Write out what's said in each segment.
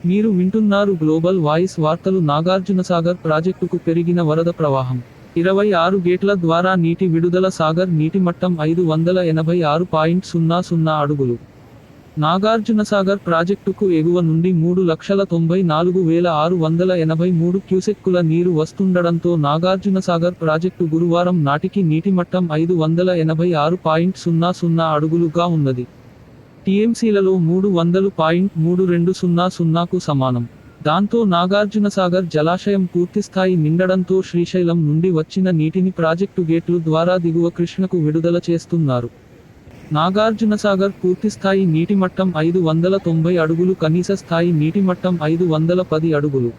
మీరు వింటున్నారు global voice వార్తలు. నాగార్జునసాగర్ ప్రాజెక్టుకు పెరిగిన వరద ప్రవాహం. 26 గేట్ల ద్వారా నీటి విడుదల. సాగర్ నీటిమట్టం 586.00 అడుగులు. నాగార్జునసాగర్ ప్రాజెక్టుకు ఎగువ నుండి 3,94,683 క్యూసెక్కుల నీరు వస్తుండడంతో నాగార్జునసాగర్ ప్రాజెక్టు గురువారం నాటికి నీటిమట్టం 586.00 అడుగులుగా ఉన్నది. టీఎంసీలలో 300.3200కు సమానం. దాంతో నాగార్జునసాగర్ జలాశయం పూర్తిస్థాయి నిండడంతో శ్రీశైలం నుండి వచ్చిన నీటిని ప్రాజెక్టు గేట్లు ద్వారా దిగువ కృష్ణకు విడుదల చేస్తున్నారు. నాగార్జునసాగర్ పూర్తిస్థాయి నీటిమట్టం 590 అడుగులు, కనీస స్థాయి నీటిమట్టం 510 అడుగులు.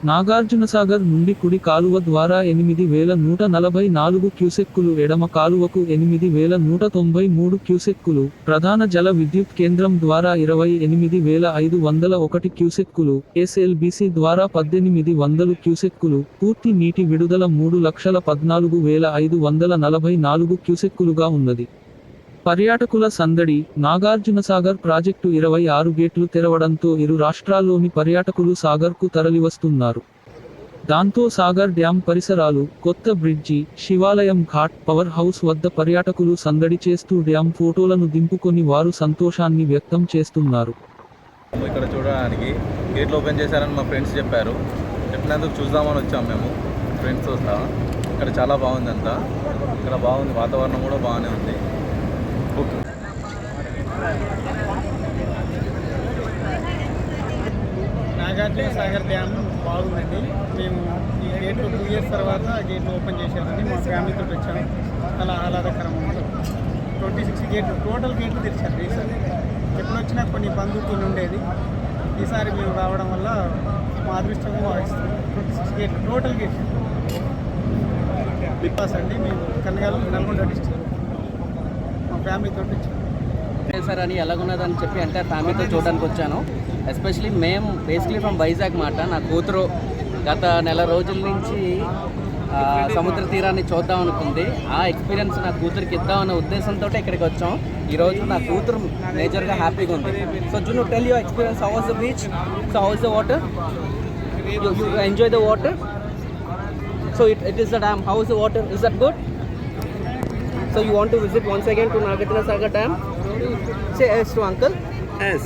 నాగార్జునసాగర్ నుండి కుడి కాలువ ద్వారా 8,144 క్యూసెక్కులు, ఎడమ కాలువకు 8,193 క్యూసెక్కులు, ప్రధాన జల విద్యుత్ కేంద్రం ద్వారా 28,501 క్యూసెక్కులు, ఎస్ఎల్బీసీ ద్వారా 1,800 క్యూసెక్కులు, పూర్తి నీటి విడుదల 3,14,544 క్యూసెక్కులుగా ఉన్నది. పర్యాటకుల సందడి. నాగార్జునసాగర్ ప్రాజెక్టు 26 గేట్లు తెరవడంతో ఇరు రాష్ట్రాల్లోని పర్యాటకులు సాగర్కు తరలివస్తున్నారు. దాంతో సాగర్ డ్యాం పరిసరాలు, కొత్త బ్రిడ్జి, శివాలయం ఘాట్, పవర్ హౌస్ వద్ద పర్యాటకులు సందడి చేస్తూ డ్యాం ఫోటోలను దింపుకొని వారు సంతోషాన్ని వ్యక్తం చేస్తున్నారు. ఇక్కడ చూడడానికి గేట్లు ఓపెన్ చేశారని మా ఫ్రెండ్స్ చెప్పారు. చెప్పినందుకు చూద్దామని వచ్చాము మేము ఫ్రెండ్స్ వస్తా. ఇక్కడ చాలా బాగుంది అంతా. ఇక్కడ బాగుంది, వాతావరణం కూడా బాగానే ఉంది. నాగార్జునసాగర్ డ్యామ్ బాగుందండి. మేము ఈ గేట్లు 2 years తర్వాత గేట్లు ఓపెన్ చేశారండి. మా ఫ్యామిలీతో వచ్చాము. చాలా ఆహ్లాదకరం ఉంది. 26 గేట్లు టోటల్ గేట్లు తెరిచారు ఈసారి. ఎప్పుడు వచ్చినా కొన్ని బంధువులు ఉండేది. ఈసారి మేము రావడం వల్ల మా అదృష్టంగా భావిస్తున్నాం. 26 గేట్లు టోటల్ గేట్లు. బిగ్ బాస్ అండి. మేము నల్గొండ డిస్ట్రిక్ట్ మా ఫ్యామిలీతో వచ్చాము. సార్ అని ఎలాగున్నదని చెప్పి అంటే ఫ్యామిలీతో చూడడానికి వచ్చాను. ఎస్పెషలీ మేము బేసిక్లీ ఫ్రమ్ వైజాగ్ మాట. నా కూతురు గత నెల రోజుల నుంచి సముద్ర తీరాన్ని చూద్దాం అనుకుంది. ఆ ఎక్స్పీరియన్స్ నా కూతురికి ఇద్దామనే ఉద్దేశంతో ఇక్కడికి వచ్చాం. ఈరోజు నా కూతురు మేజర్గా హ్యాపీగా ఉంది. సో జును tell your experience. How was the beach? So how is the water? You enjoy the water? So it is the dam. How is the water? Is that good? So you want to visit once again to Nagarjunasagar Dam? Say yes to uncle. Yes.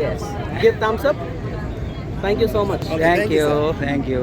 Yes. Give thumbs up. Thank you so much. Okay, thank you.